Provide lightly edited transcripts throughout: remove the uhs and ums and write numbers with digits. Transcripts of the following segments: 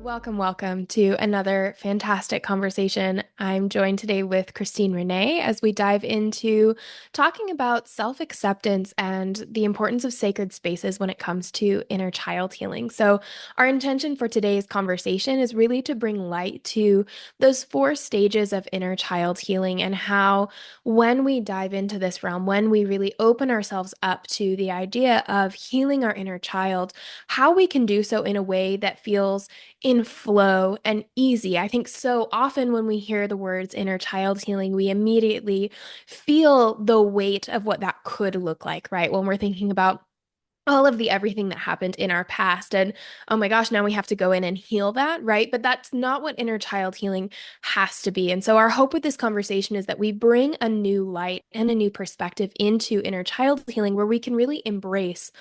Welcome, welcome to another fantastic conversation. I'm joined today with Christine Renee as we dive into talking about self-acceptance and the importance of sacred spaces when it comes to inner child healing. So, our intention for today's conversation is really to bring light to those four stages of inner child healing and how, when we dive into this realm, when we really open ourselves up to the idea of healing our inner child, how we can do so in a way that feels in flow and easy. I think so often when we hear the words inner child healing, we immediately feel the weight of what that could look like, right? When we're thinking about all of the everything that happened in our past and oh my gosh, now we have to go in and heal that, right? But that's not what inner child healing has to be. And so our hope with this conversation is that we bring a new light and a new perspective into inner child healing where we can really embrace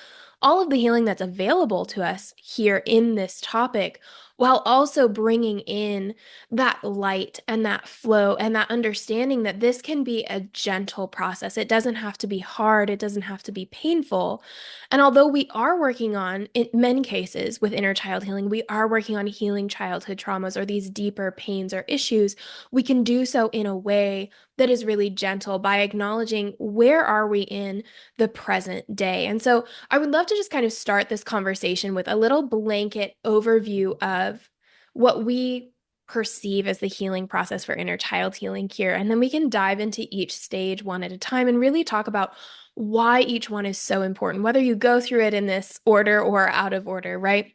all of the healing that's available to us here in this topic, while also bringing in that light and that flow and that understanding that this can be a gentle process. It doesn't have to be hard, it doesn't have to be painful. And although we are working on, in many cases with inner child healing, we are working on healing childhood traumas or these deeper pains or issues, we can do so in a way that is really gentle by acknowledging where are we in the present day. And so I would love to just kind of start this conversation with a little blanket overview of what we perceive as the healing process for inner child healing here. And then we can dive into each stage one at a time and really talk about why each one is so important, whether you go through it in this order or out of order, right?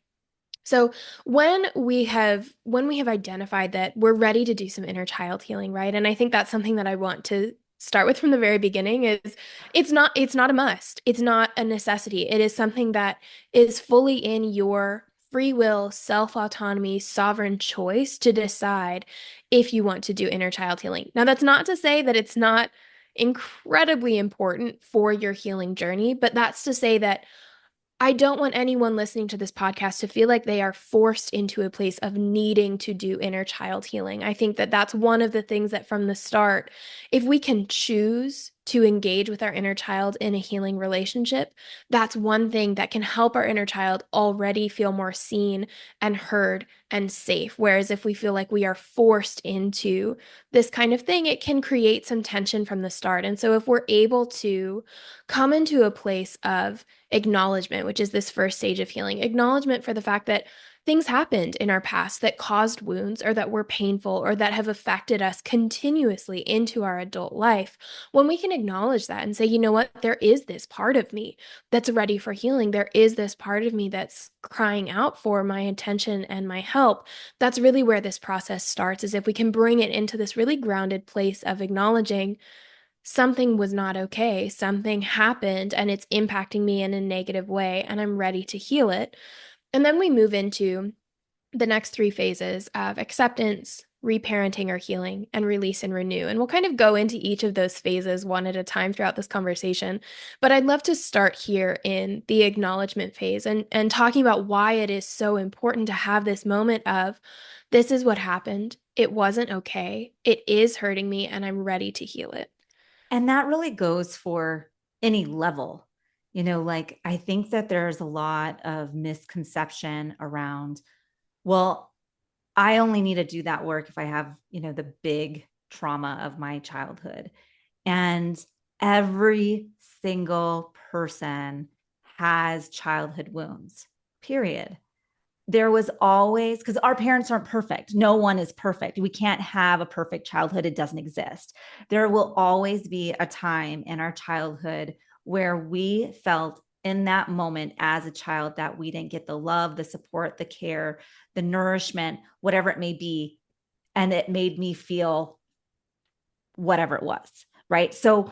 So when we have identified that we're ready to do some inner child healing, right? And I think that's something that I want to start with from the very beginning is it's not a must. It's not a necessity. It is something that is fully in your free will, self-autonomy, sovereign choice to decide if you want to do inner child healing. Now, that's not to say that it's not incredibly important for your healing journey, but that's to say that I don't want anyone listening to this podcast to feel like they are forced into a place of needing to do inner child healing. I think that that's one of the things that from the start, if we can choose to engage with our inner child in a healing relationship, that's one thing that can help our inner child already feel more seen and heard and safe. Whereas if we feel like we are forced into this kind of thing, it can create some tension from the start. And so if we're able to come into a place of acknowledgement, which is this first stage of healing, acknowledgement for the fact that things happened in our past that caused wounds or that were painful or that have affected us continuously into our adult life. When we can acknowledge that and say, you know what, there is this part of me that's ready for healing, there is this part of me that's crying out for my attention and my help. That's really where this process starts, is if we can bring it into this really grounded place of acknowledging something was not okay. Something happened and it's impacting me in a negative way, and I'm ready to heal it. And then we move into the next three phases of acceptance, reparenting or healing, and release and renew. And we'll kind of go into each of those phases one at a time throughout this conversation. But I'd love to start here in the acknowledgement phase and talking about why it is so important to have this moment of this is what happened. It wasn't okay. It is hurting me, and I'm ready to heal it. And that really goes for any level. Like I think that there's a lot of misconception around, well, I only need to do that work if I have, the big trauma of my childhood. And every single person has childhood wounds, period. There was always, because our parents aren't perfect. No one is perfect. We can't have a perfect childhood. It doesn't exist. There will always be a time in our childhood where we felt in that moment as a child that we didn't get the love, the support, the care, the nourishment, whatever it may be. And it made me feel whatever it was. Right. So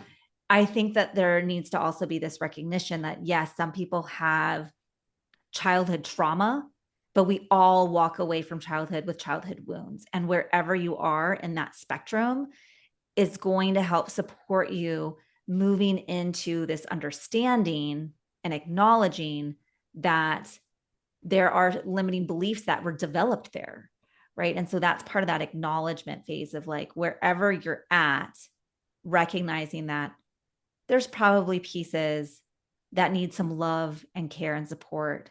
I think that there needs to also be this recognition that, yes, some people have childhood trauma, but we all walk away from childhood with childhood wounds. And wherever you are in that spectrum is going to help support you moving into this understanding and acknowledging that there are limiting beliefs that were developed there. Right. And so that's part of that acknowledgement phase of like wherever you're at, recognizing that there's probably pieces that need some love and care and support,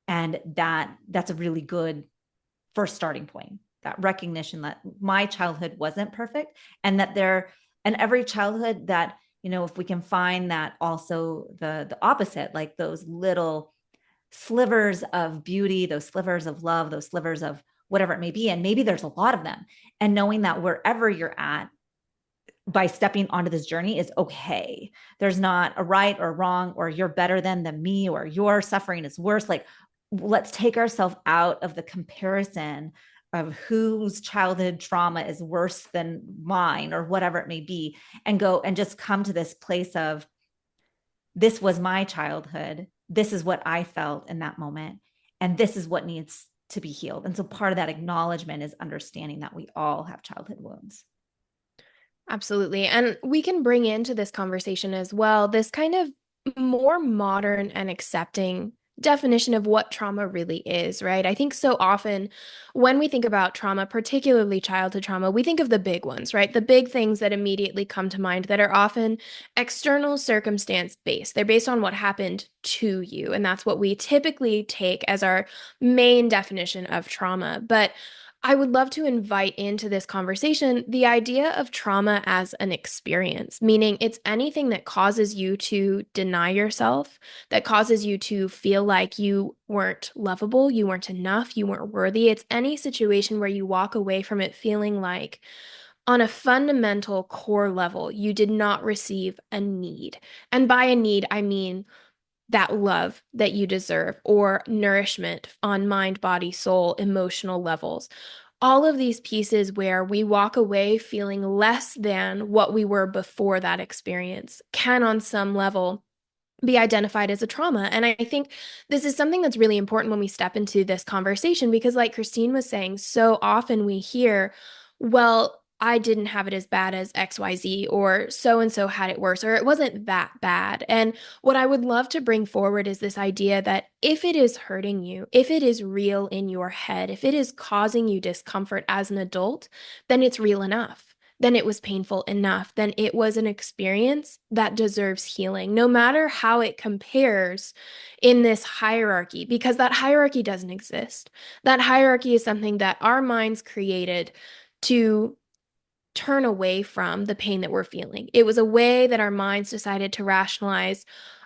and that's a really good first starting point, that recognition that my childhood wasn't perfect, and that there, and every childhood that, if we can find that also the opposite, like those little slivers of beauty, those slivers of love, those slivers of whatever it may be. And maybe there's a lot of them. And knowing that wherever you're at, by stepping onto this journey is okay. There's not a right or wrong, or you're better than me, or your suffering is worse. Like, let's take ourselves out of the comparison of whose childhood trauma is worse than mine or whatever it may be, and go and just come to this place of, this was my childhood. This is what I felt in that moment. And this is what needs to be healed. And so part of that acknowledgement is understanding that we all have childhood wounds. Absolutely. And we can bring into this conversation as well this kind of more modern and accepting definition of what trauma really is, right? I think so often when we think about trauma, particularly childhood trauma, we think of the big ones, right? The big things that immediately come to mind that are often external circumstance based. They're based on what happened to you. And that's what we typically take as our main definition of trauma. But I would love to invite into this conversation the idea of trauma as an experience, meaning it's anything that causes you to deny yourself, that causes you to feel like you weren't lovable, you weren't enough, you weren't worthy. It's any situation where you walk away from it feeling like, on a fundamental core level, you did not receive a need. And by a need, I mean that love that you deserve or nourishment on mind, body, soul, emotional levels. All of these pieces where we walk away feeling less than what we were before that experience can, on some level, be identified as a trauma. And I think this is something that's really important when we step into this conversation, because, like Christine was saying, so often we hear, well, I didn't have it as bad as XYZ, or so and so had it worse, or it wasn't that bad. And what I would love to bring forward is this idea that if it is hurting you, if it is real in your head, if it is causing you discomfort as an adult, then it's real enough, then it was painful enough, then it was an experience that deserves healing, no matter how it compares in this hierarchy, because that hierarchy doesn't exist. That hierarchy is something that our minds created to turn away from the pain that we're feeling. It was a way that our minds decided to rationalize,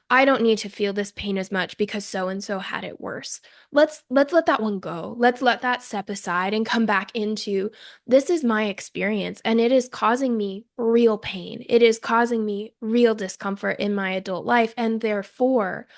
I don't need to feel this pain as much because so and so had it worse. Let's let that one go. Let's let that step aside and come back into, this is my experience and it is causing me real pain. It is causing me real discomfort in my adult life, and therefore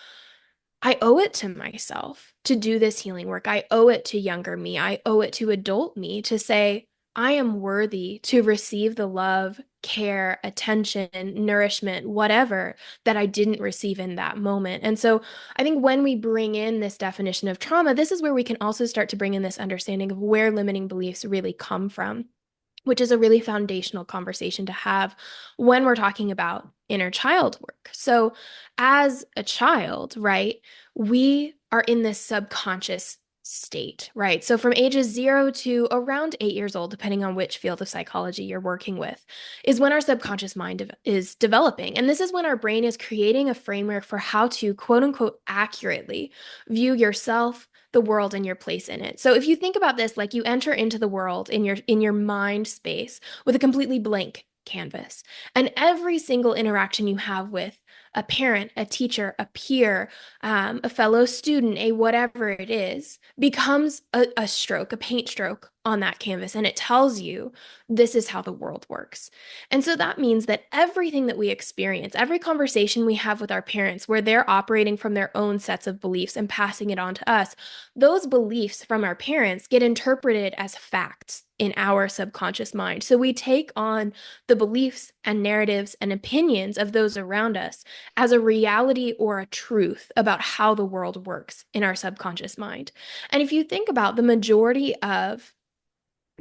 I owe it to myself to do this healing work. I owe it to younger me. I owe it to adult me to say, I am worthy to receive the love, care, attention, nourishment, whatever that I didn't receive in that moment. And so I think when we bring in this definition of trauma, this is where we can also start to bring in this understanding of where limiting beliefs really come from, which is a really foundational conversation to have when we're talking about inner child work. So, as a child, right, we are in this subconscious state, right? So, from ages 0 to around 8 years old, depending on which field of psychology you're working with, is when our subconscious mind is developing. And this is when our brain is creating a framework for how to, quote unquote, accurately view yourself, the world, and your place in it. So if you think about this, like you enter into the world in your mind space with a completely blank canvas, and every single interaction you have with a parent, a teacher, a peer, a fellow student, a whatever it is, becomes a stroke, a paint stroke on that canvas, and it tells you this is how the world works. And so that means that everything that we experience, every conversation we have with our parents, where they're operating from their own sets of beliefs and passing it on to us, those beliefs from our parents get interpreted as facts in our subconscious mind. So we take on the beliefs and narratives and opinions of those around us as a reality or a truth about how the world works in our subconscious mind. And if you think about the majority of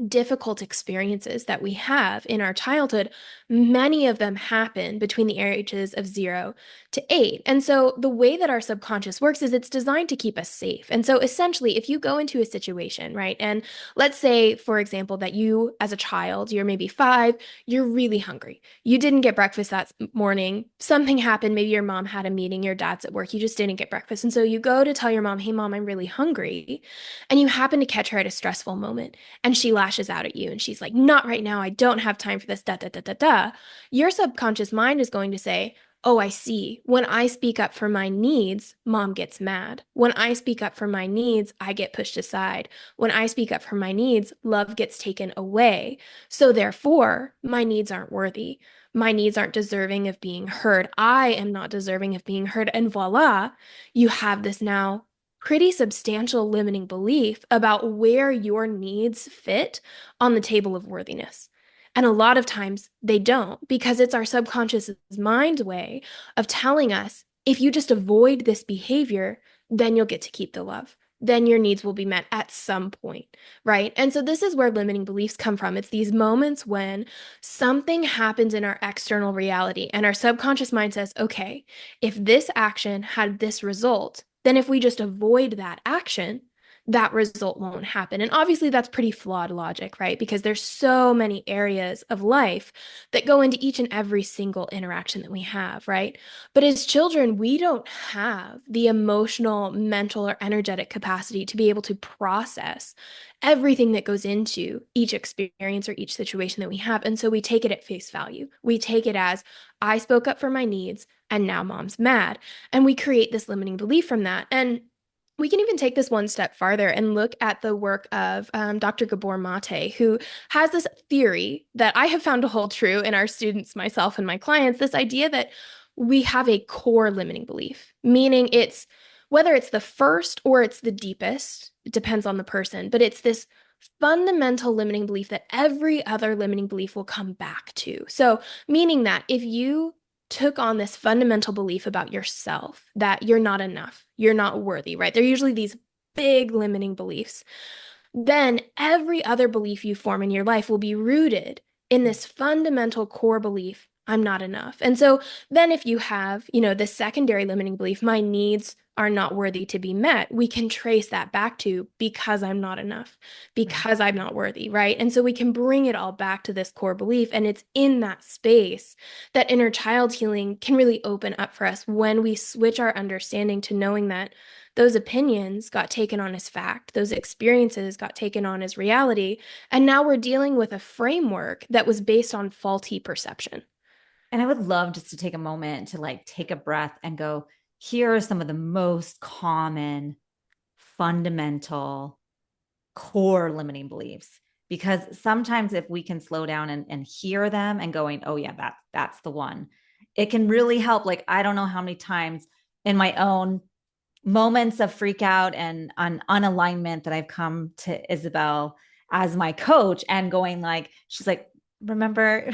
difficult experiences that we have in our childhood, many of them happen between the ages of 0 to 8. And so the way that our subconscious works is it's designed to keep us safe. And so essentially, if you go into a situation, right, and let's say, for example, that you as a child, you're maybe 5, you're really hungry. You didn't get breakfast that morning. Something happened. Maybe your mom had a meeting, your dad's at work, you just didn't get breakfast. And so you go to tell your mom, hey, mom, I'm really hungry. And you happen to catch her at a stressful moment and she lashes out at you and she's like, not right now. I don't have time for this, da, da, da, da, da. Your subconscious mind is going to say, oh, I see. When I speak up for my needs, mom gets mad. When I speak up for my needs, I get pushed aside. When I speak up for my needs, love gets taken away. So therefore, my needs aren't worthy. My needs aren't deserving of being heard. I am not deserving of being heard. And voila, you have this now pretty substantial limiting belief about where your needs fit on the table of worthiness. And a lot of times they don't because it's our subconscious mind's way of telling us if you just avoid this behavior, then you'll get to keep the love. Then your needs will be met at some point, right? And so this is where limiting beliefs come from. It's these moments when something happens in our external reality and our subconscious mind says, okay, if this action had this result, then if we just avoid that action, that result won't happen. And obviously that's pretty flawed logic, right? Because there's so many areas of life that go into each and every single interaction that we have, right? But as children, we don't have the emotional, mental, or energetic capacity to be able to process everything that goes into each experience or each situation that we have. And so we take it at face value. We take it as, I spoke up for my needs, and now mom's mad. And we create this limiting belief from that. And we can even take this one step farther and look at the work of Dr. Gabor Mate, who has this theory that I have found to hold true in our students, myself, and my clients, this idea that we have a core limiting belief, meaning it's whether it's the first or it's the deepest, it depends on the person, but it's this fundamental limiting belief that every other limiting belief will come back to. So, meaning that if you took on this fundamental belief about yourself that you're not enough, you're not worthy, right? They're usually these big limiting beliefs. Then every other belief you form in your life will be rooted in this fundamental core belief, I'm not enough. And so then if you have, the secondary limiting belief, my needs are not worthy to be met, we can trace that back to because I'm not enough, Right. because I'm not worthy, right? And so we can bring it all back to this core belief. And it's in that space that inner child healing can really open up for us when we switch our understanding to knowing that those opinions got taken on as fact, those experiences got taken on as reality, and now we're dealing with a framework that was based on faulty perception. And I would love just to take a moment to like take a breath and go, here are some of the most common, fundamental, core limiting beliefs. Because sometimes if we can slow down and hear them and going, oh yeah, that's the one, it can really help. Like, I don't know how many times in my own moments of freak out and unalignment that I've come to Isabel as my coach and going like, she's like, remember,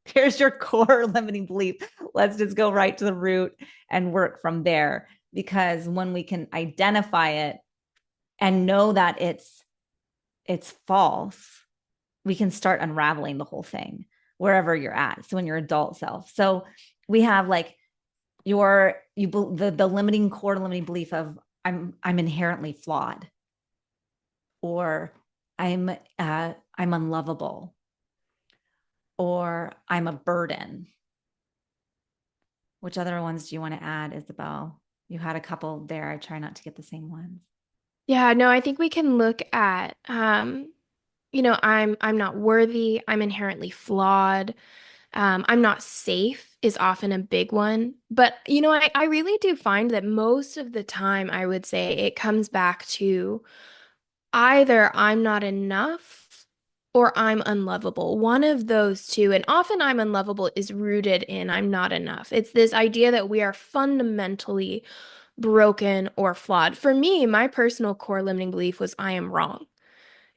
here's your core limiting belief. Let's just go right to the root and work from there. Because when we can identify it and know that it's false, we can start unraveling the whole thing wherever you're at. So in your adult self. So we have like the limiting core limiting belief of I'm inherently flawed, or I'm unlovable, or I'm a burden. Which other ones do you want to add, Isabel? You had a couple there. I try not to get the same ones. Yeah, no, I think we can look at I'm not worthy, I'm inherently flawed. I'm not safe is often a big one. But, I really do find that most of the time, I would say it comes back to either I'm not enough or I'm unlovable. One of those two. And often I'm unlovable is rooted in I'm not enough. It's this idea that we are fundamentally broken or flawed. For me, my personal core limiting belief was I am wrong.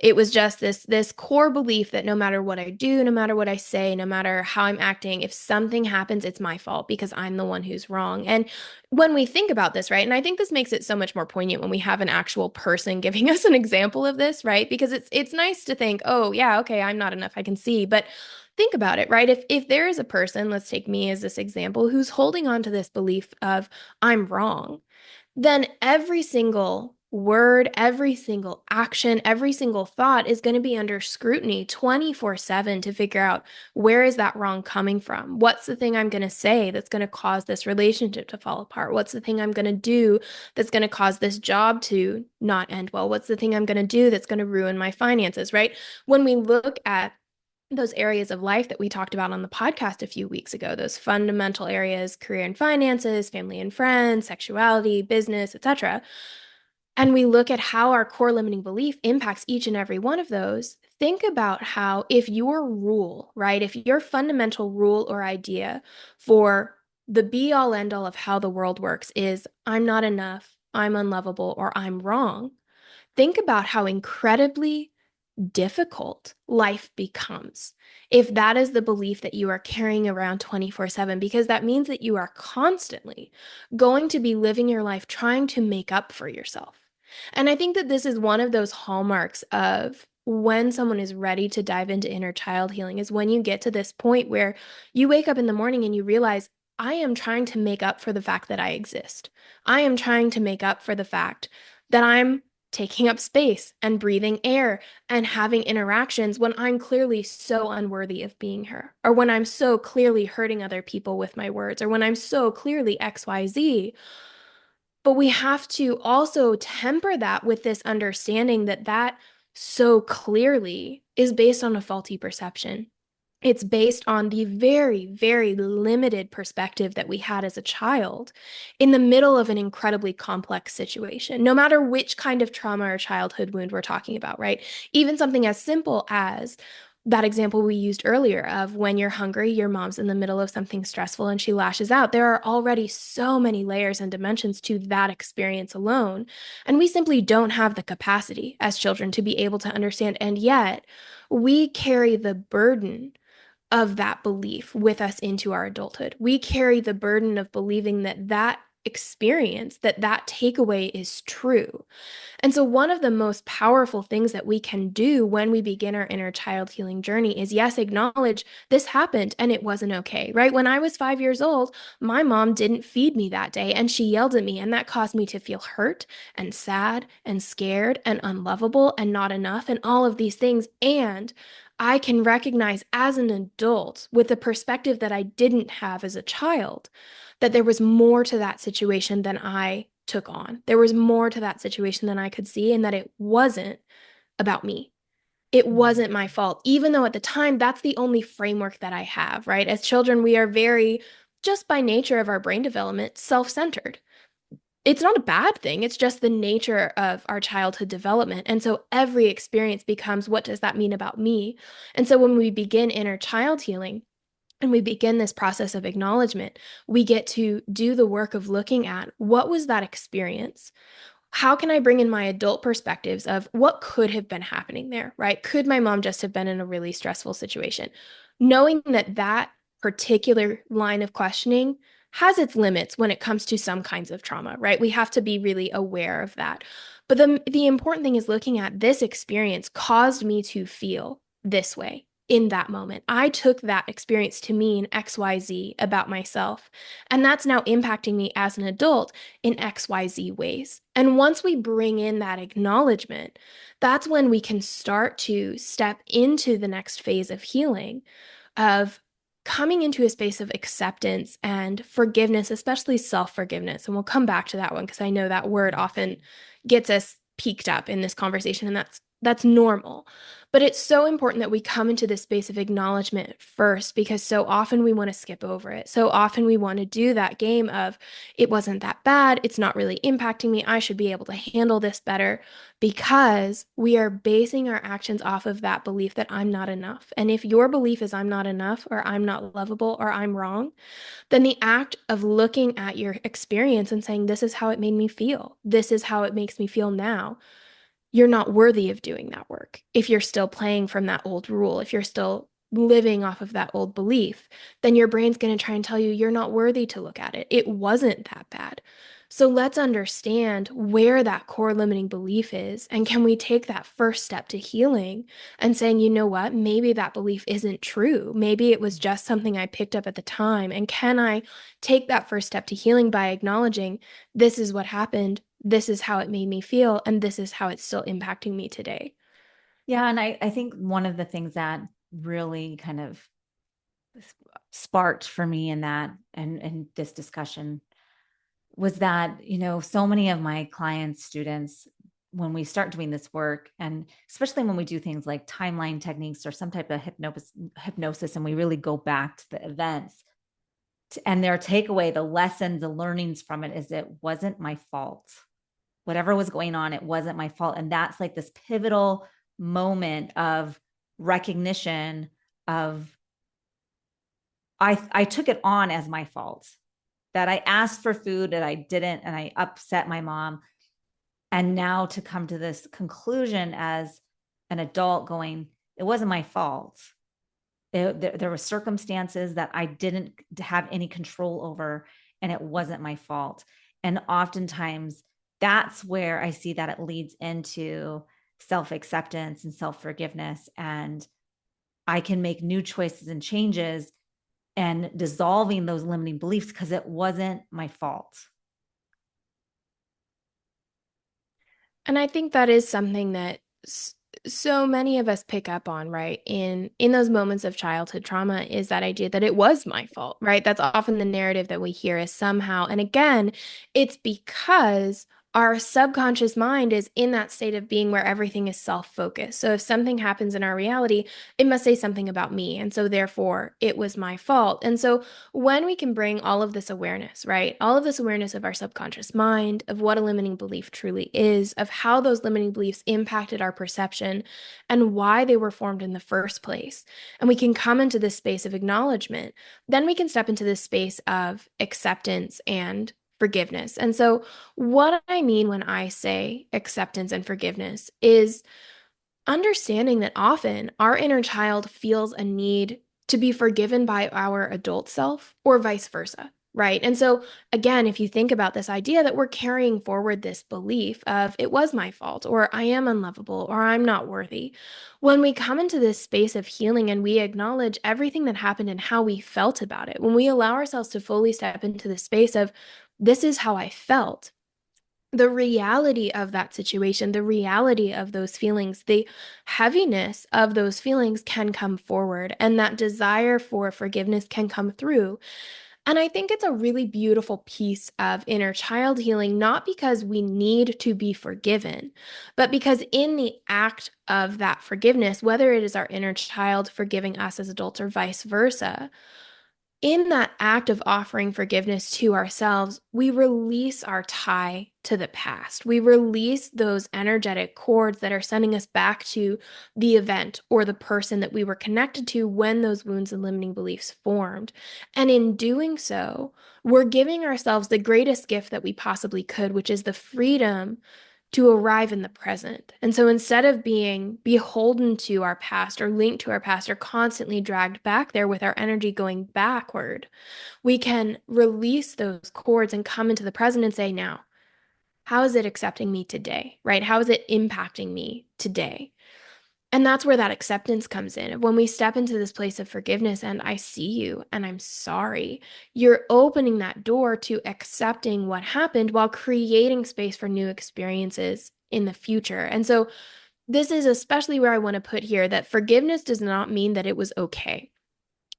It was just this core belief that no matter what I do, no matter what I say, no matter how I'm acting, if something happens, it's my fault because I'm the one who's wrong. And when we think about this, right? And I think this makes it so much more poignant when we have an actual person giving us an example of this, right? Because it's nice to think, "Oh, yeah, okay, I'm not enough. I can see." But think about it, right? If there is a person, let's take me as this example, who's holding on to this belief of I'm wrong, then every single word, every single action, every single thought is going to be under scrutiny 24/7 to figure out where is that wrong coming from? What's the thing I'm going to say that's going to cause this relationship to fall apart? What's the thing I'm going to do that's going to cause this job to not end well? What's the thing I'm going to do that's going to ruin my finances, right? When we look at those areas of life that we talked about on the podcast a few weeks ago, those fundamental areas, career and finances, family and friends, sexuality, business, etc. And we look at how our core limiting belief impacts each and every one of those. Think about how if your rule, right, if your fundamental rule or idea for the be all end all of how the world works is I'm not enough, I'm unlovable, or I'm wrong, think about how incredibly difficult life becomes if that is the belief that you are carrying around 24/7, because that means that you are constantly going to be living your life trying to make up for yourself. And I think that this is one of those hallmarks of when someone is ready to dive into inner child healing is when you get to this point where you wake up in the morning and you realize, I am trying to make up for the fact that I exist. I am trying to make up for the fact that I'm taking up space and breathing air and having interactions when I'm clearly so unworthy of being her, or when I'm so clearly hurting other people with my words, or when I'm so clearly XYZ. But we have to also temper that with this understanding that that so clearly is based on a faulty perception. It's based on the very, very limited perspective that we had as a child in the middle of an incredibly complex situation, no matter which kind of trauma or childhood wound we're talking about, right? Even something as simple as that example we used earlier of when you're hungry, your mom's in the middle of something stressful and she lashes out. There are already so many layers and dimensions to that experience alone. And we simply don't have the capacity as children to be able to understand. And yet, we carry the burden of that belief with us into our adulthood. We carry the burden of believing that that experience, that that takeaway is true. And so, one of the most powerful things that we can do when we begin our inner child healing journey is yes, acknowledge this happened and it wasn't okay, right? When I was 5 years old, my mom didn't feed me that day and she yelled at me, and that caused me to feel hurt and sad and scared and unlovable and not enough and all of these things. And I can recognize as an adult with the perspective that I didn't have as a child that there was more to that situation than I took on. There was more to that situation than I could see, and that it wasn't about me. It Mhm. wasn't my fault, even though at the time that's the only framework that I have, right? As children, we are very, just by nature of our brain development, self centered. It's not a bad thing. It's just the nature of our childhood development. And so every experience becomes, what does that mean about me? And so when we begin inner child healing, and we begin this process of acknowledgement, we get to do the work of looking at what was that experience? How can I bring in my adult perspectives of what could have been happening there, right? Could my mom just have been in a really stressful situation? Knowing that that particular line of questioning has its limits when it comes to some kinds of trauma, right? We have to be really aware of that. But the important thing is looking at this experience caused me to feel this way in that moment. I took that experience to mean XYZ about myself. And that's now impacting me as an adult in XYZ ways. And once we bring in that acknowledgement, that's when we can start to step into the next phase of healing, of coming into a space of acceptance and forgiveness, especially self forgiveness. And we'll come back to that one because I know that word often gets us peaked up in this conversation, and that's normal. But it's so important that we come into this space of acknowledgement first, because so often we want to skip over it. So often we want to do that game of it wasn't that bad, it's not really impacting me, I should be able to handle this better, because we are basing our actions off of that belief that I'm not enough. And if your belief is I'm not enough, or I'm not lovable, or I'm wrong, then the act of looking at your experience and saying, this is how it made me feel, this is how it makes me feel now, you're not worthy of doing that work. If you're still playing from that old rule, if you're still living off of that old belief, then your brain's going to try and tell you you're not worthy to look at it. It wasn't that bad. So let's understand where that core limiting belief is. And can we take that first step to healing and saying, you know what, maybe that belief isn't true. Maybe it was just something I picked up at the time. And can I take that first step to healing by acknowledging this is what happened, this is how it made me feel, and this is how it's still impacting me today. Yeah. And I think one of the things that really kind of sparked for me in that and this discussion was that, so many of my clients, students, when we start doing this work, and especially when we do things like timeline techniques or some type of hypnosis, and we really go back to the events, and their takeaway, the lesson, the learnings from it is it wasn't my fault. Whatever was going on, it wasn't my fault. And that's like this pivotal moment of recognition of I took it on as my fault, that I asked for food that I didn't, and I upset my mom. And now to come to this conclusion as an adult going, it wasn't my fault. There were circumstances that I didn't have any control over, and it wasn't my fault. And oftentimes that's where I see that it leads into self-acceptance and self-forgiveness. And I can make new choices and changes and dissolving those limiting beliefs because it wasn't my fault. And I think that is something that so many of us pick up on, right? In those moments of childhood trauma is that idea that it was my fault, right? That's often the narrative that we hear is somehow. And again, it's because our subconscious mind is in that state of being where everything is self-focused. So if something happens in our reality, it must say something about me. And so therefore, it was my fault. And so when we can bring all of this awareness, right? All of this awareness of our subconscious mind, of what a limiting belief truly is, of how those limiting beliefs impacted our perception and why they were formed in the first place. And we can come into this space of acknowledgement. Then we can step into this space of acceptance and forgiveness. And so, what I mean when I say acceptance and forgiveness is understanding that often our inner child feels a need to be forgiven by our adult self or vice versa, right? And so, again, if you think about this idea that we're carrying forward this belief of it was my fault, or I am unlovable, or I'm not worthy, when we come into this space of healing and we acknowledge everything that happened and how we felt about it, when we allow ourselves to fully step into the space of this is how I felt, the reality of that situation, the reality of those feelings, the heaviness of those feelings can come forward, and that desire for forgiveness can come through. And I think it's a really beautiful piece of inner child healing, not because we need to be forgiven, but because in the act of that forgiveness, whether it is our inner child forgiving us as adults or vice versa, in that act of offering forgiveness to ourselves, we release our tie to the past. We release those energetic cords that are sending us back to the event or the person that we were connected to when those wounds and limiting beliefs formed. And in doing so, we're giving ourselves the greatest gift that we possibly could, which is the freedom to arrive in the present. And so instead of being beholden to our past or linked to our past or constantly dragged back there with our energy going backward, we can release those cords and come into the present and say, now, how is it accepting me today, right? How is it impacting me today? And that's where that acceptance comes in. When we step into this place of forgiveness and I see you and I'm sorry, you're opening that door to accepting what happened while creating space for new experiences in the future. And so, this is especially where I want to put here that forgiveness does not mean that it was okay.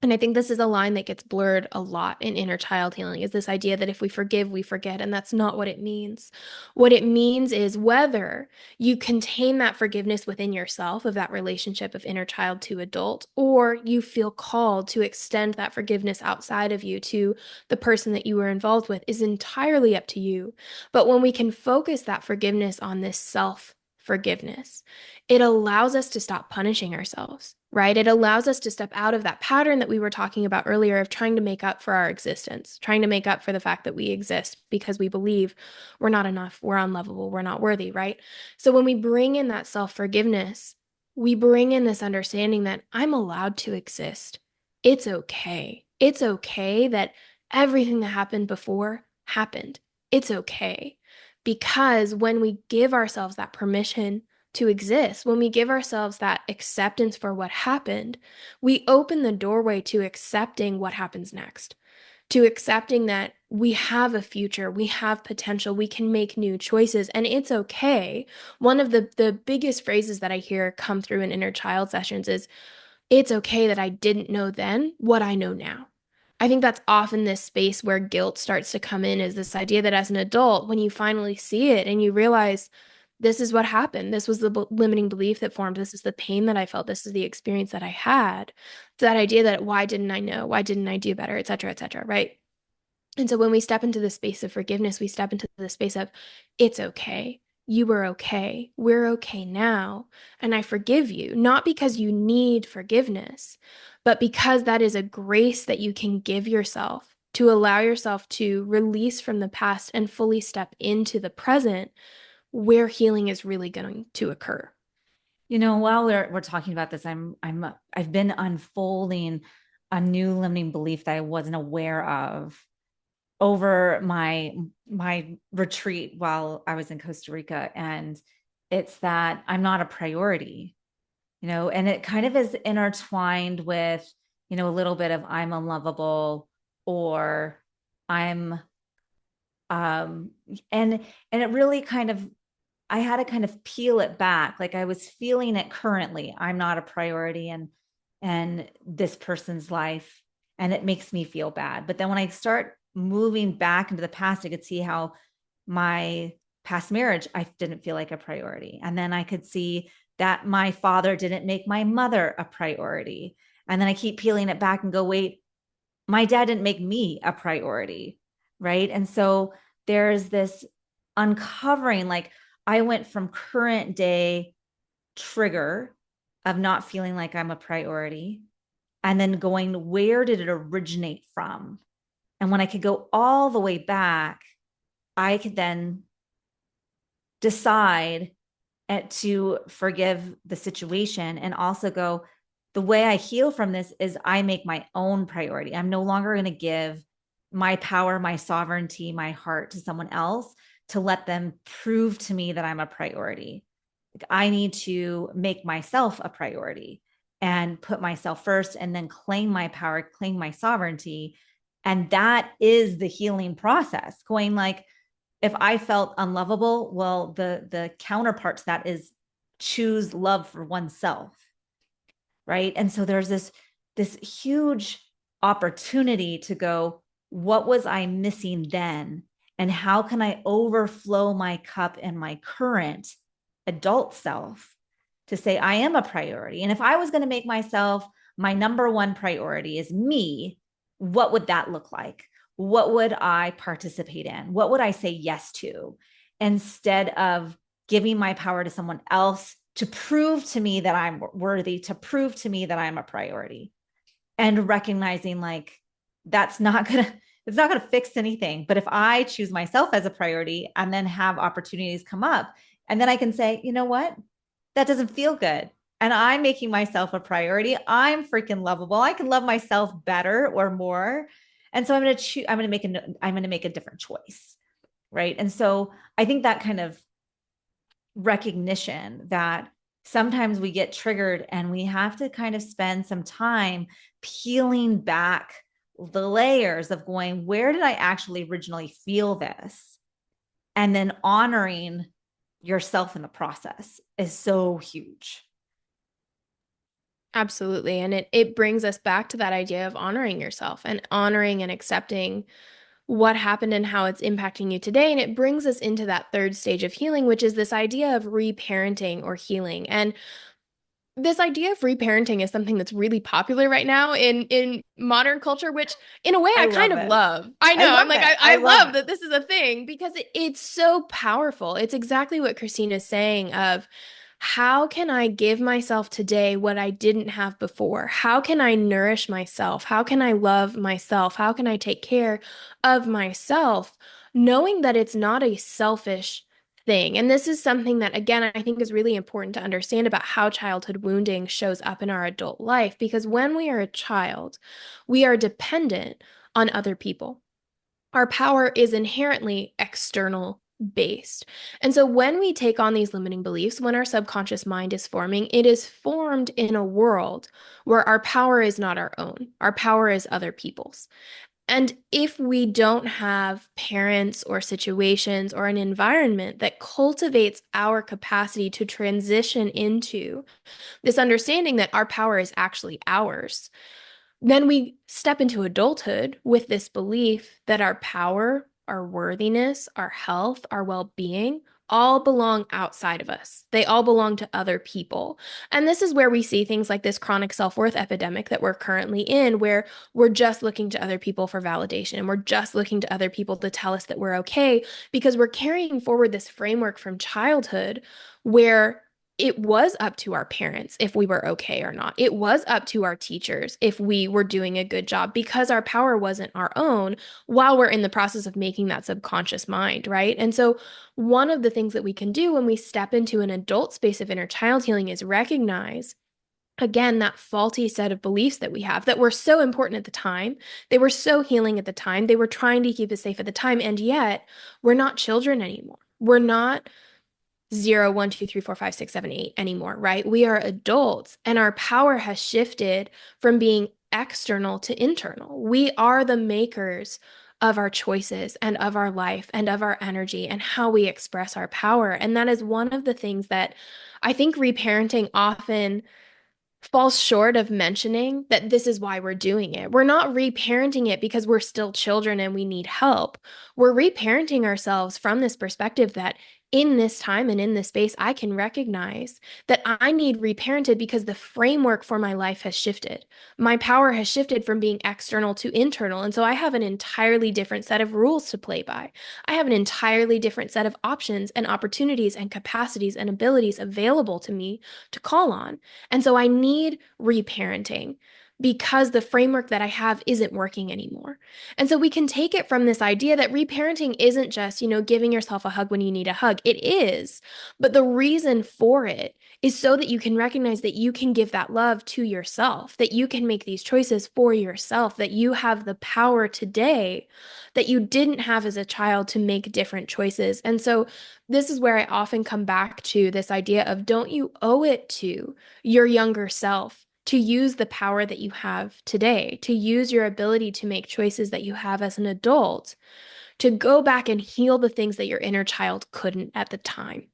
And I think this is a line that gets blurred a lot in inner child healing is this idea that if we forgive, we forget. And that's not what it means. What it means is whether you contain that forgiveness within yourself of that relationship of inner child to adult, or you feel called to extend that forgiveness outside of you to the person that you were involved with is entirely up to you. But when we can focus that forgiveness on this self forgiveness, it allows us to stop punishing ourselves. right? It allows us to step out of that pattern that we were talking about earlier of trying to make up for our existence, trying to make up for the fact that we exist because we believe we're not enough, we're unlovable, we're not worthy, right? So when we bring in that self-forgiveness, we bring in this understanding that I'm allowed to exist. It's okay. It's okay that everything that happened before happened. It's okay. Because when we give ourselves that permission to exist, when we give ourselves that acceptance for what happened, we open the doorway to accepting what happens next, to accepting that we have a future, we have potential, we can make new choices, and it's okay. One of the biggest phrases that I hear come through in inner child sessions is, it's okay that I didn't know then what I know now. I think that's often this space where guilt starts to come in, is this idea that as an adult, when you finally see it and you realize this is what happened, this was the limiting belief that formed, this is the pain that I felt, this is the experience that I had. It's that idea that why didn't I know? Why didn't I do better? Et cetera, right? And so when we step into the space of forgiveness, we step into the space of, it's okay. You were okay. We're okay now. And I forgive you, not because you need forgiveness, but because that is a grace that you can give yourself to allow yourself to release from the past and fully step into the present where healing is really going to occur. While we're talking about this, I've been unfolding a new limiting belief that I wasn't aware of over my retreat while I was in Costa Rica. And it's that I'm not a priority, and it kind of is intertwined with, a little bit of I'm unlovable, or I'm um and it really kind of, I had to kind of peel it back. Like I was feeling it currently. I'm not a priority and this person's life, and it makes me feel bad. But then when I start moving back into the past, I could see how my past marriage, I didn't feel like a priority. And then I could see that my father didn't make my mother a priority. And then I keep peeling it back and go, wait, my dad didn't make me a priority. Right. And so there's this uncovering, like I went from current day trigger of not feeling like I'm a priority, and then going, where did it originate from? And when I could go all the way back, I could then decide to forgive the situation and also go, the way I heal from this is I make my own priority. I'm no longer going to give my power, my sovereignty, my heart to someone else to let them prove to me that I'm a priority. Like I need to make myself a priority and put myself first, and then claim my power, claim my sovereignty. And that is the healing process. Going like, if I felt unlovable, well, the counterpart to that is choose love for oneself, right? And so there's this huge opportunity to go, what was I missing then? And how can I overflow my cup and my current adult self to say, I am a priority? And if I was going to make myself my number one priority is me, what would that look like? What would I participate in? What would I say yes to, instead of giving my power to someone else to prove to me that I'm worthy, to prove to me that I'm a priority, and recognizing like that's not going to, it's not going to fix anything. But if I choose myself as a priority and then have opportunities come up, and then I can say, you know what? That doesn't feel good. And I'm making myself a priority. I'm freaking lovable. I can love myself better or more. And so I'm going to choose, I'm going to make a different choice. Right. And so I think that kind of recognition that sometimes we get triggered and we have to kind of spend some time peeling back the layers of going, where did I actually originally feel this? And then honoring yourself in the process is so huge. Absolutely. And it brings us back to that idea of honoring yourself and honoring and accepting what happened and how it's impacting you today. And it brings us into that third stage of healing, which is this idea of reparenting or healing. And this idea of reparenting is something that's really popular right now in modern culture, which in a way I I kind love of it. love. I I know. I'm love like, it. I I love love it. that this is a thing because it's so powerful. It's exactly what Christine is saying of How can I give myself today what I didn't have before? How can I nourish myself? How can I love myself? How can I take care of myself, knowing that it's not a selfish thing? And this is something that, again, I think is really important to understand about how childhood wounding shows up in our adult life, because when we are a child, we are dependent on other people. Our power is inherently external based. And so when we take on these limiting beliefs, when our subconscious mind is forming, it is formed in a world where our power is not our own. Our power is other people's. And if we don't have parents or situations or an environment that cultivates our capacity to transition into this understanding that our power is actually ours, then we step into adulthood with this belief that our power, our worthiness, our health, our well being all belong outside of us. They all belong to other people. And this is where we see things like this chronic self worth epidemic that we're currently in, where we're just looking to other people for validation. And we're just looking to other people to tell us that we're okay because we're carrying forward this framework from childhood where it was up to our parents if we were okay or not. It was up to our teachers if we were doing a good job because our power wasn't our own while we're in the process of making that subconscious mind, right? And so, one of the things that we can do when we step into an adult space of inner child healing is recognize. Again, that faulty set of beliefs that we have that were so important at the time. They were so healing at the time. They were trying to keep us safe at the time. And yet, we're not children anymore. We're not 0, 1, 2, 3, 4, 5, 6, 7, 8 anymore, right? We are adults and our power has shifted from being external to internal. We are the makers of our choices and of our life and of our energy and how we express our power. And that is one of the things that I think reparenting often falls short of mentioning that this is why we're doing it. We're not reparenting it because we're still children and we need help. We're reparenting ourselves from this perspective that in this time and in this space, I can recognize that I need reparented because the framework for my life has shifted. My power has shifted from being external to internal. And so I have an entirely different set of rules to play by. I have an entirely different set of options and opportunities and capacities and abilities available to me to call on. And so I need reparenting because the framework that I have isn't working anymore. And so we can take it from this idea that reparenting isn't just, giving yourself a hug when you need a hug. It is. But the reason for it is so that you can recognize that you can give that love to yourself, that you can make these choices for yourself, that you have the power today that you didn't have as a child to make different choices. And so this is where I often come back to this idea of don't you owe it to your younger self to use the power that you have today, to use your ability to make choices that you have as an adult, to go back and heal the things that your inner child couldn't at the time.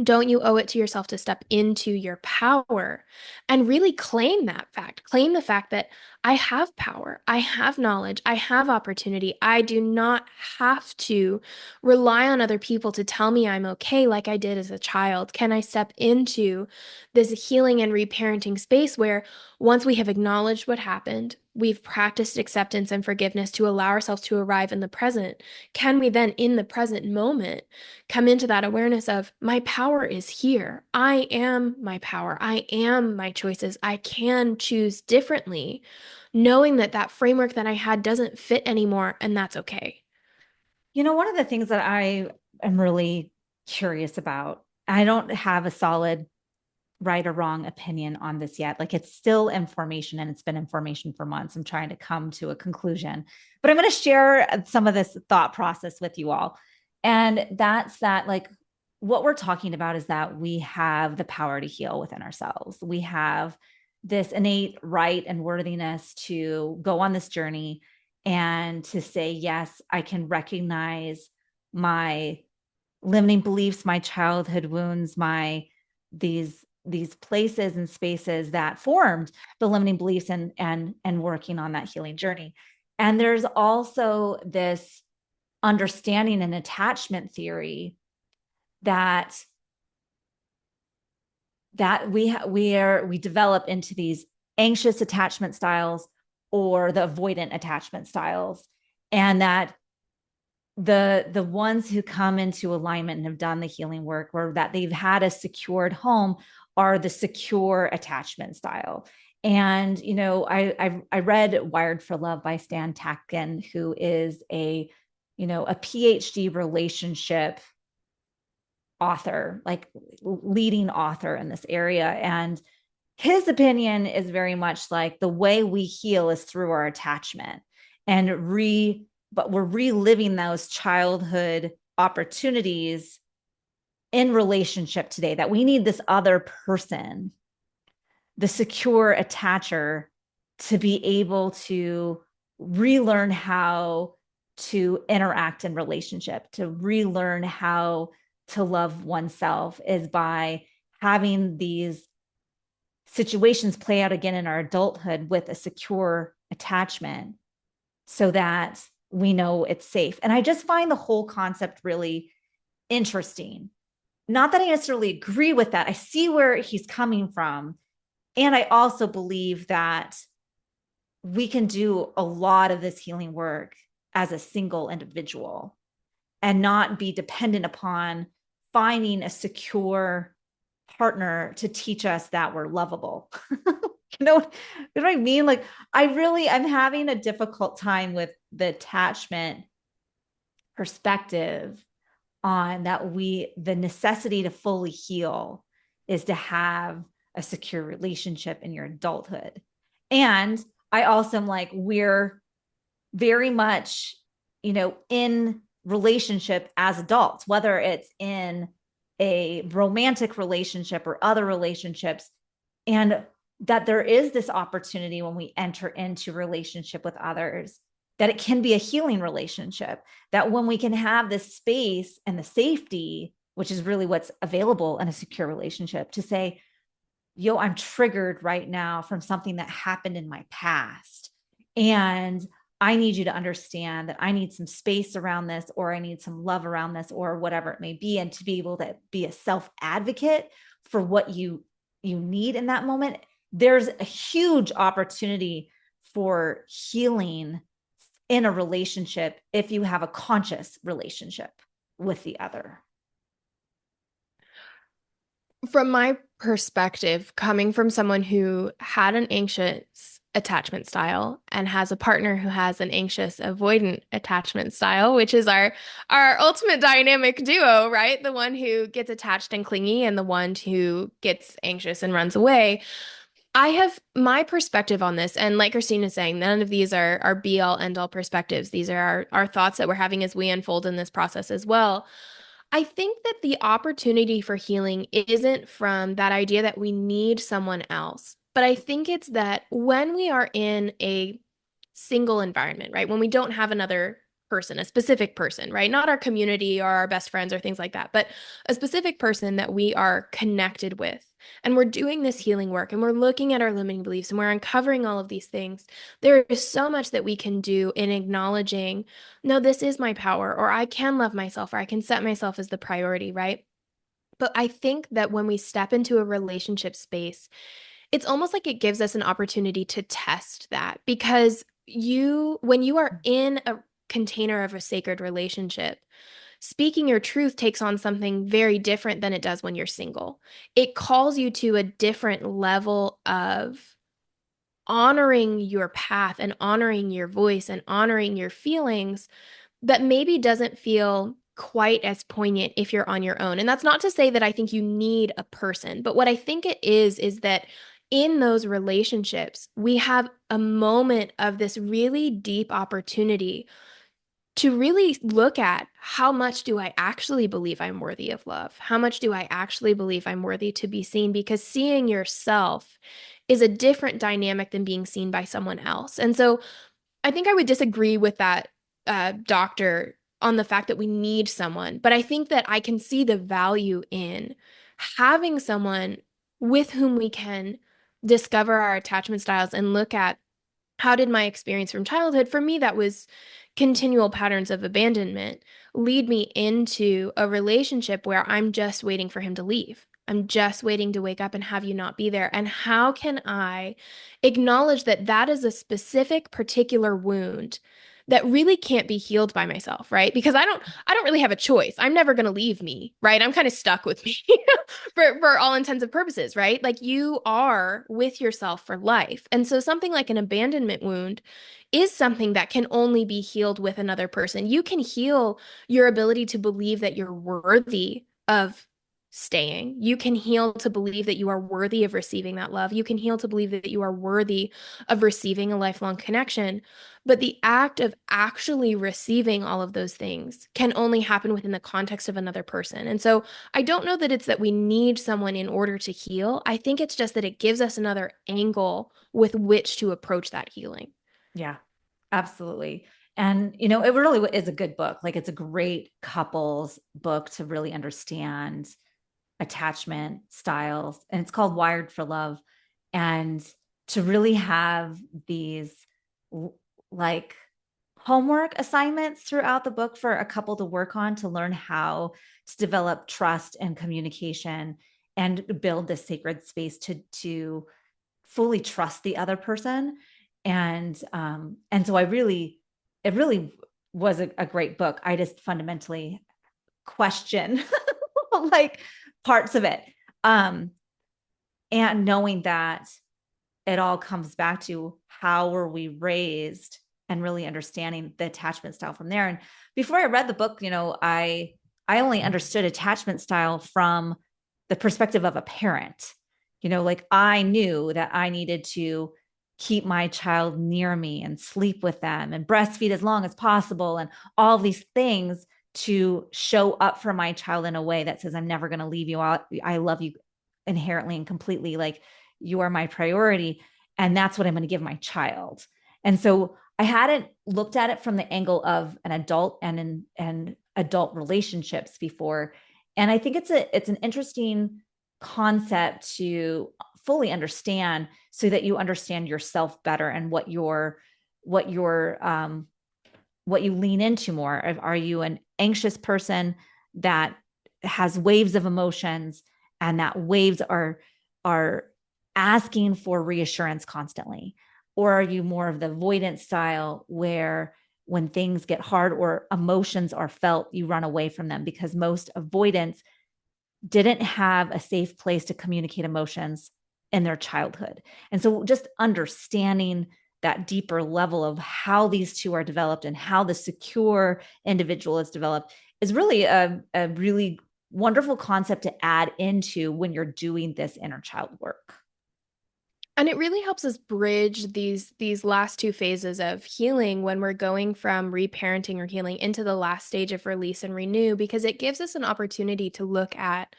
Don't you owe it to yourself to step into your power and really claim that fact? Claim the fact that I have power, I have knowledge, I have opportunity. I do not have to rely on other people to tell me I'm okay like I did as a child. Can I step into this healing and reparenting space where once we have acknowledged what happened, we've practiced acceptance and forgiveness to allow ourselves to arrive in the present? Can we then, in the present moment, come into that awareness of my power is here. I am my power. I am my choices. I can choose differently, knowing that that framework that I had doesn't fit anymore, and that's okay. One of the things that I am really curious about, I don't have a solid right or wrong opinion on this yet. Like it's still information and it's been information for months. I'm trying to come to a conclusion, but I'm going to share some of this thought process with you all. And that's that, like, what we're talking about is that we have the power to heal within ourselves. We have this innate right and worthiness to go on this journey and to say, yes, I can recognize my limiting beliefs, my childhood wounds, my these places and spaces that formed the limiting beliefs and working on that healing journey. And there's also this understanding and attachment theory that we develop into these anxious attachment styles or the avoidant attachment styles, and that the ones who come into alignment and have done the healing work, or that they've had a secured home, are the secure attachment style. And I read Wired for Love by Stan Tatkin, who is a PhD relationship author, like leading author in this area. And his opinion is very much like the way we heal is through our attachment, and but we're reliving those childhood opportunities in relationship today, that we need this other person, the secure attacher, to be able to relearn how to interact in relationship, to relearn how to love oneself, is by having these situations play out again in our adulthood with a secure attachment, so that we know it's safe. And I just find the whole concept really interesting. Not that I necessarily agree with that. I see where he's coming from. And I also believe that we can do a lot of this healing work as a single individual and not be dependent upon finding a secure partner to teach us that we're lovable. You know what I mean? Like, I'm having a difficult time with the attachment perspective, on that the necessity to fully heal is to have a secure relationship in your adulthood. And I also am like, we're very much, in relationship as adults, whether it's in a romantic relationship or other relationships, and that there is this opportunity when we enter into relationship with others, that it can be a healing relationship, that when we can have this space and the safety, which is really what's available in a secure relationship, to say, yo, I'm triggered right now from something that happened in my past. And I need you to understand that I need some space around this, or I need some love around this, or whatever it may be. And to be able to be a self advocate for what you need in that moment. There's a huge opportunity for healing in a relationship if you have a conscious relationship with the other. From my perspective, coming from someone who had an anxious attachment style and has a partner who has an anxious avoidant attachment style, which is our ultimate dynamic duo, right? The one who gets attached and clingy and the one who gets anxious and runs away. I have my perspective on this, and like Christine is saying, none of these are be all end all perspectives. These are our thoughts that we're having as we unfold in this process as well. I think that the opportunity for healing isn't from that idea that we need someone else, but I think it's that when we are in a single environment, right? When we don't have another person, a specific person, right? Not our community or our best friends or things like that, but a specific person that we are connected with. And we're doing this healing work and we're looking at our limiting beliefs and we're uncovering all of these things. There is so much that we can do in acknowledging, no, this is my power, or I can love myself, or I can set myself as the priority, right? But I think that when we step into a relationship space, it's almost like it gives us an opportunity to test that because when you are in a container of a sacred relationship, speaking your truth takes on something very different than it does when you're single. It calls you to a different level of honoring your path and honoring your voice and honoring your feelings that maybe doesn't feel quite as poignant if you're on your own. And that's not to say that I think you need a person, but what I think it is that in those relationships, we have a moment of this really deep opportunity to really look at how much do I actually believe I'm worthy of love? How much do I actually believe I'm worthy to be seen? Because seeing yourself is a different dynamic than being seen by someone else. And so I think I would disagree with that doctor on the fact that we need someone, but I think that I can see the value in having someone with whom we can discover our attachment styles and look at how did my experience from childhood, for me, that was continual patterns of abandonment, lead me into a relationship where I'm just waiting for him to leave. I'm just waiting to wake up and have you not be there. And how can I acknowledge that that is a specific, particular wound that really can't be healed by myself, right? Because I don't really have a choice. I'm never going to leave me, right? I'm kind of stuck with me for all intents and purposes, right? Like you are with yourself for life. And so something like an abandonment wound is something that can only be healed with another person. You can heal your ability to believe that you're worthy of staying. You can heal to believe that you are worthy of receiving that love. You can heal to believe that you are worthy of receiving a lifelong connection. But the act of actually receiving all of those things can only happen within the context of another person. And so I don't know that it's that we need someone in order to heal. I think it's just that it gives us another angle with which to approach that healing. Yeah, absolutely. And, it really is a good book. Like it's a great couples book to really understand attachment styles. And it's called Wired for Love. And to really have these like homework assignments throughout the book for a couple to work on to learn how to develop trust and communication and build this sacred space to fully trust the other person. And so it really was a great book. I just fundamentally question like parts of it. um and knowing that it all comes back to how were we raised and really understanding the attachment style from there. And before I read the book, I only understood attachment style from the perspective of a parent. Like I knew that I needed to keep my child near me and sleep with them and breastfeed as long as possible and all these things to show up for my child in a way that says, I'm never going to leave you out. I love you inherently and completely. Like you are my priority. And that's what I'm going to give my child. And so I hadn't looked at it from the angle of an adult and adult relationships before. And I think it's an interesting concept to fully understand so that you understand yourself better and what your what you lean into more. Are you an anxious person that has waves of emotions and that waves are asking for reassurance constantly? Or are you more of the avoidance style where when things get hard or emotions are felt, you run away from them? Because most avoidance didn't have a safe place to communicate emotions in their childhood. And so just understanding that deeper level of how these two are developed and how the secure individual is developed is really a really wonderful concept to add into when you're doing this inner child work. And it really helps us bridge these last two phases of healing when we're going from reparenting or healing into the last stage of release and renew, because it gives us an opportunity to look at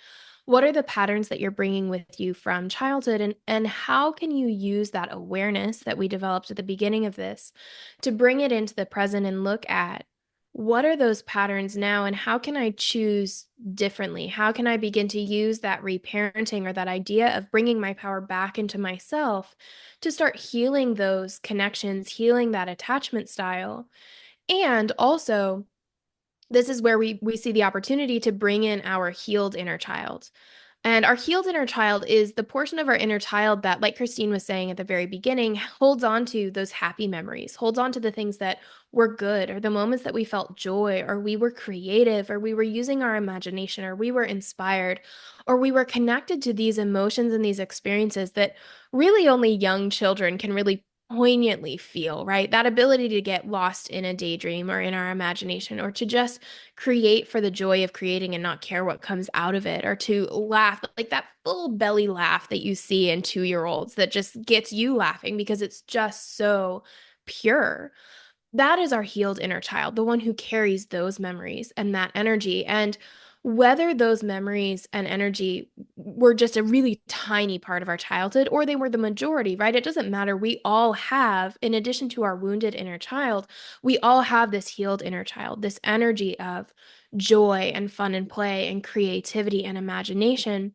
what are the patterns that you're bringing with you from childhood, and how can you use that awareness that we developed at the beginning of this to bring it into the present and look at what are those patterns now and how can I choose differently? How can I begin to use that reparenting or that idea of bringing my power back into myself to start healing those connections, healing that attachment style? And also, this is where we see the opportunity to bring in our healed inner child. And our healed inner child is the portion of our inner child that, like Christine was saying at the very beginning, holds on to those happy memories, holds on to the things that were good, or the moments that we felt joy, or we were creative, or we were using our imagination, or we were inspired, or we were connected to these emotions and these experiences that really only young children can really poignantly feel, right? That ability to get lost in a daydream or in our imagination, or to just create for the joy of creating and not care what comes out of it, or to laugh, like that full belly laugh that you see in 2 year olds that just gets you laughing because it's just so pure. That is our healed inner child, the one who carries those memories and that energy. And whether those memories and energy were just a really tiny part of our childhood or they were the majority, right? It doesn't matter. We all have, in addition to our wounded inner child, we all have this healed inner child, this energy of joy and fun and play and creativity and imagination,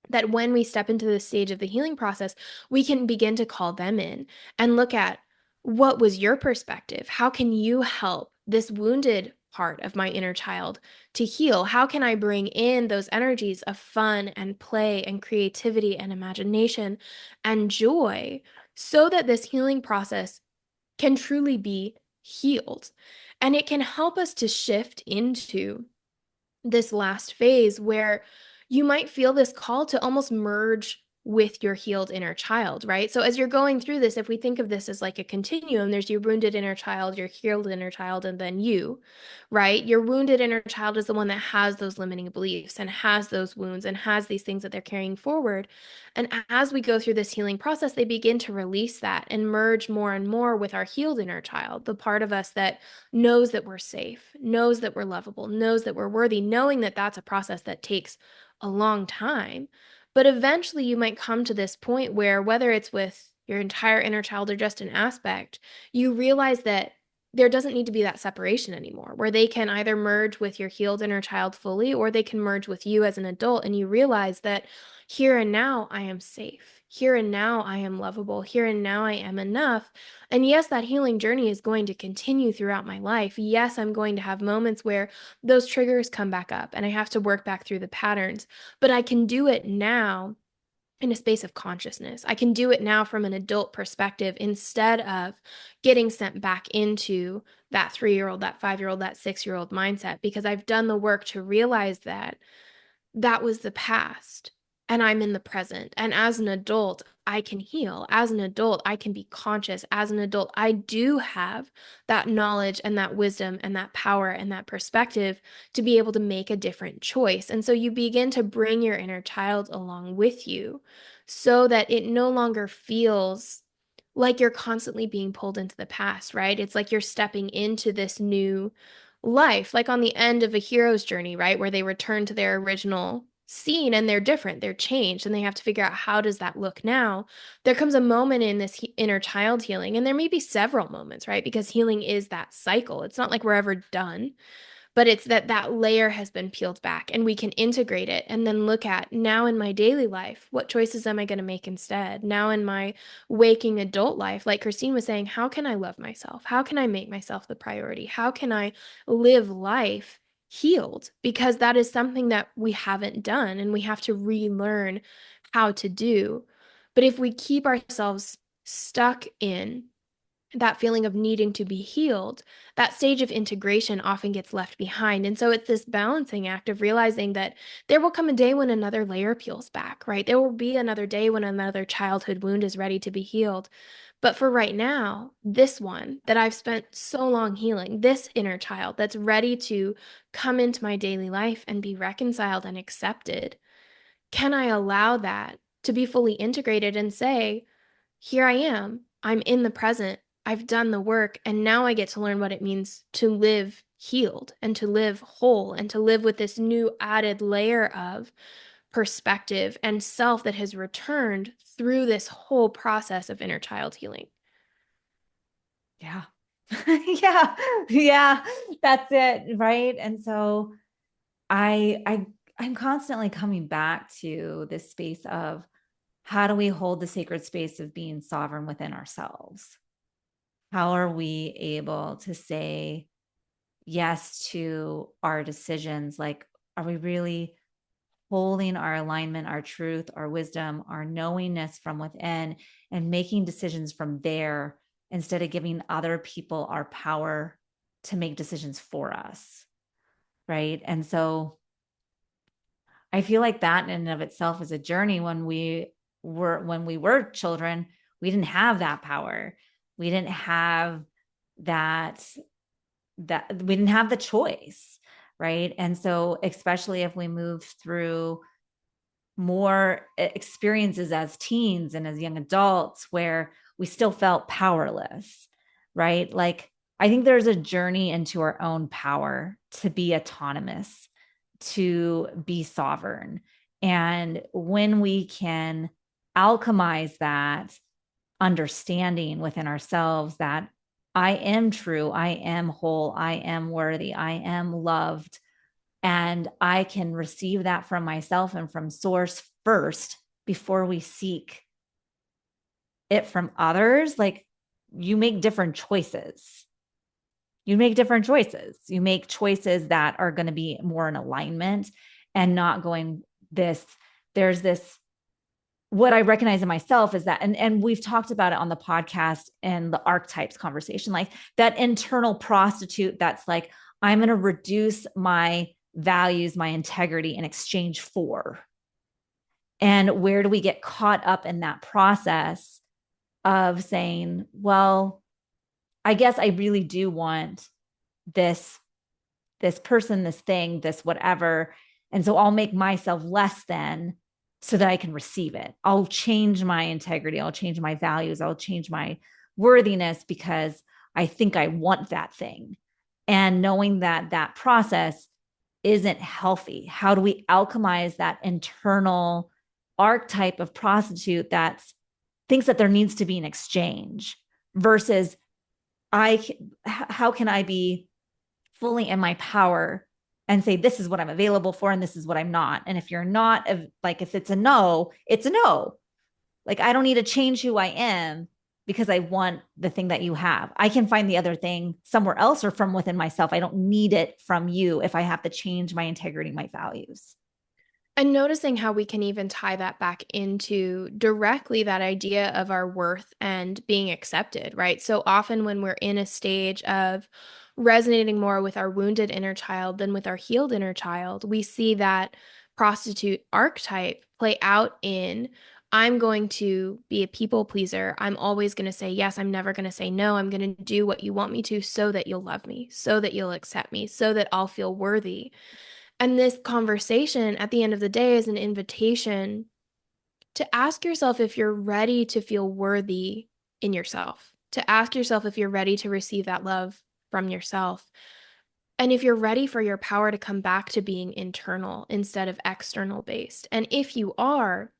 that when we step into this stage of the healing process, we can begin to call them in and look at what was your perspective? How can you help this wounded part of my inner child to heal? How can I bring in those energies of fun and play and creativity and imagination and joy so that this healing process can truly be healed. And it can help us to shift into this last phase where you might feel this call to almost merge with your healed inner child, right? So as you're going through this, if we think of this as like a continuum, there's your wounded inner child, your healed inner child, and then you, right? Your wounded inner child is the one that has those limiting beliefs and has those wounds and has these things that they're carrying forward. And as we go through this healing process, they begin to release that and merge more and more with our healed inner child, the part of us that knows that we're safe, knows that we're lovable, knows that we're worthy, knowing that that's a process that takes a long time. But eventually you might come to this point where, whether it's with your entire inner child or just an aspect, you realize that there doesn't need to be that separation anymore, where they can either merge with your healed inner child fully or they can merge with you as an adult. And you realize that here and now I am safe. Here and now I am lovable. Here and now I am enough. And yes, that healing journey is going to continue throughout my life. Yes, I'm going to have moments where those triggers come back up and I have to work back through the patterns, but I can do it now in a space of consciousness. I can do it now from an adult perspective instead of getting sent back into that 3 year old, that 5 year old, that 6 year old mindset, because I've done the work to realize that that was the past and I'm in the present. And as an adult, I can heal. As an adult, I can be conscious. As an adult, I do have that knowledge and that wisdom and that power and that perspective to be able to make a different choice. And so you begin to bring your inner child along with you so that it no longer feels like you're constantly being pulled into the past, right? It's like you're stepping into this new life, like on the end of a hero's journey, right? Where they return to their original scene and they're different, they're changed, and they have to figure out how does that look now. There comes a moment in this inner child healing, and there may be several moments, right? Because healing is that cycle. It's not like we're ever done, but it's that that layer has been peeled back and we can integrate it and then look at, now in my daily life, what choices am I going to make instead? Now in my waking adult life, like Christine was saying, how can I love myself? How can I make myself the priority? How can I live life healed? Because that is something that we haven't done and we have to relearn how to do. But if we keep ourselves stuck in that feeling of needing to be healed, that stage of integration often gets left behind. And so it's this balancing act of realizing that there will come a day when another layer peels back, right? There will be another day when another childhood wound is ready to be healed. But for right now, this one that I've spent so long healing, this inner child that's ready to come into my daily life and be reconciled and accepted, can I allow that to be fully integrated and say, here I am. I'm in the present. I've done the work. And now I get to learn what it means to live healed and to live whole and to live with this new added layer of perspective and self that has returned through this whole process of inner child healing. Yeah. Yeah. Yeah. That's it. Right. And so I'm constantly coming back to this space of how do we hold the sacred space of being sovereign within ourselves? How are we able to say yes to our decisions? Like, are we really holding our alignment, our truth, our wisdom, our knowingness from within and making decisions from there instead of giving other people our power to make decisions for us? Right. And so I feel like that in and of itself is a journey. When we were children, we didn't have that power. We didn't have that we didn't have the choice, right? And so especially if we move through more experiences as teens and as young adults where we still felt powerless, right? Like, I think there's a journey into our own power to be autonomous, to be sovereign. And when we can alchemize that understanding within ourselves that I am true, I am whole, I am worthy, I am loved, and I can receive that from myself and from source first before we seek it from others, like, you make different choices. You make different choices. You make choices that are going to be more in alignment and not going this, there's this what I recognize in myself is that, and we've talked about it on the podcast and the archetypes conversation, like that internal prostitute that's like, I'm going to reduce my values, my integrity in exchange for. And where do we get caught up in that process of saying, well, I guess I really do want this this person, this thing, this whatever. And so I'll make myself less than so that I can receive it. I'll change my integrity. I'll change my values. I'll change my worthiness because I think I want that thing. And knowing that that process isn't healthy. How do we alchemize that internal archetype of prostitute that thinks that there needs to be an exchange versus I how can I be fully in my power and say, this is what I'm available for and this is what I'm not. And if you're not, like, if it's a no, it's a no. Like, I don't need to change who I am because I want the thing that you have. I can find the other thing somewhere else or from within myself. I don't need it from you if I have to change my integrity, my values. And noticing how we can even tie that back into directly that idea of our worth and being accepted, right? So often when we're in a stage of resonating more with our wounded inner child than with our healed inner child, we see that prostitute archetype play out in I'm going to be a people pleaser. I'm always going to say yes. I'm never going to say no. I'm going to do what you want me to so that you'll love me, so that you'll accept me, so that I'll feel worthy. And this conversation at the end of the day is an invitation to ask yourself if you're ready to feel worthy in yourself, to ask yourself if you're ready to receive that love from yourself. And if you're ready for your power to come back to being internal instead of external based. And if you are,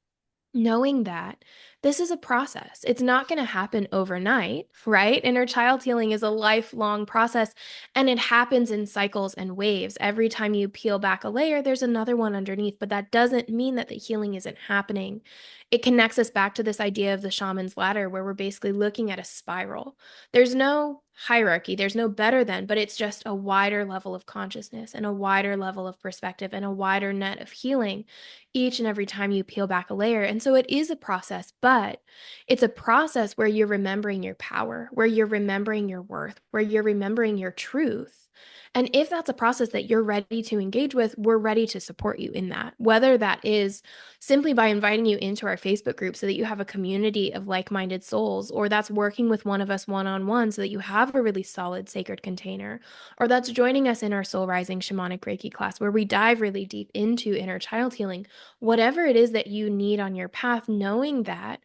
knowing that this is a process. It's not going to happen overnight, right? Inner child healing is a lifelong process and it happens in cycles and waves. Every time you peel back a layer, there's another one underneath, but that doesn't mean that the healing isn't happening. It connects us back to this idea of the shaman's ladder, where we're basically looking at a spiral. There's no hierarchy, there's no better than, but it's just a wider level of consciousness and a wider level of perspective and a wider net of healing each and every time you peel back a layer. And so it is a process, but it's a process where you're remembering your power, where you're remembering your worth, where you're remembering your truth. And if that's a process that you're ready to engage with, we're ready to support you in that. Whether that is simply by inviting you into our Facebook group so that you have a community of like minded souls, or that's working with one of us one on one so that you have a really solid sacred container, or that's joining us in our Soul Rising Shamanic Reiki class where we dive really deep into inner child healing. Whatever it is that you need on your path, knowing that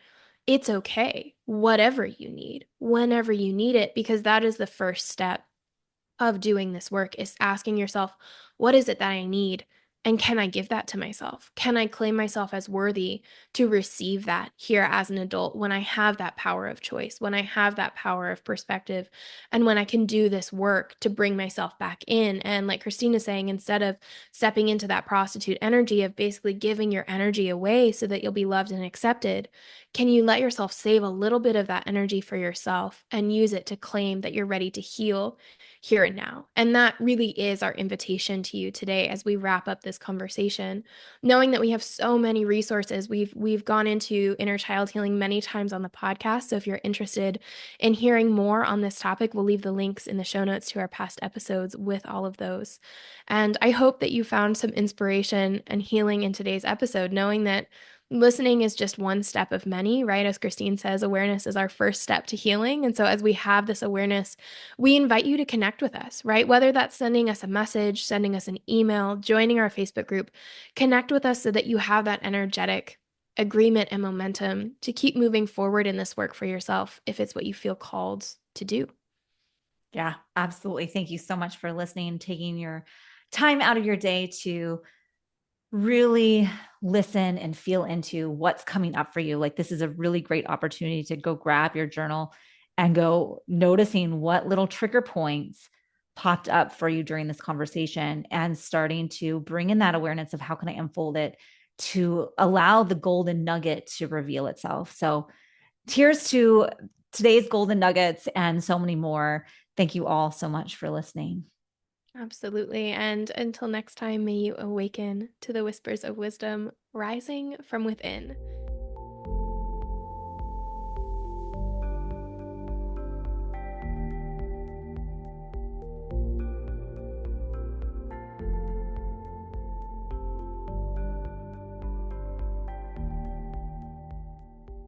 it's okay, whatever you need, whenever you need it, because that is the first step of doing this work, is asking yourself, what is it that I need? And can I give that to myself? Can I claim myself as worthy to receive that here as an adult when I have that power of choice, when I have that power of perspective, and when I can do this work to bring myself back in? And like Christina's saying, instead of stepping into that prostitute energy of basically giving your energy away so that you'll be loved and accepted, can you let yourself save a little bit of that energy for yourself and use it to claim that you're ready to heal here and now? And that really is our invitation to you today as we wrap up this conversation, knowing that we have so many resources. We've gone into inner child healing many times on the podcast. So if you're interested in hearing more on this topic, we'll leave the links in the show notes to our past episodes with all of those. And I hope that you found some inspiration and healing in today's episode, knowing that listening is just one step of many, right? As Christine says, awareness is our first step to healing. And so as we have this awareness, we invite you to connect with us, right? Whether that's sending us a message, sending us an email, joining our Facebook group, connect with us so that you have that energetic agreement and momentum to keep moving forward in this work for yourself if it's what you feel called to do. Yeah, absolutely. Thank you so much for listening, taking your time out of your day to really listen and feel into what's coming up for you. Like, this is a really great opportunity to go grab your journal and go noticing what little trigger points popped up for you during this conversation and starting to bring in that awareness of how can I unfold it to allow the golden nugget to reveal itself. So, cheers to today's golden nuggets and so many more. Thank you all so much for listening. Absolutely. And until next time, may you awaken to the whispers of wisdom rising from within.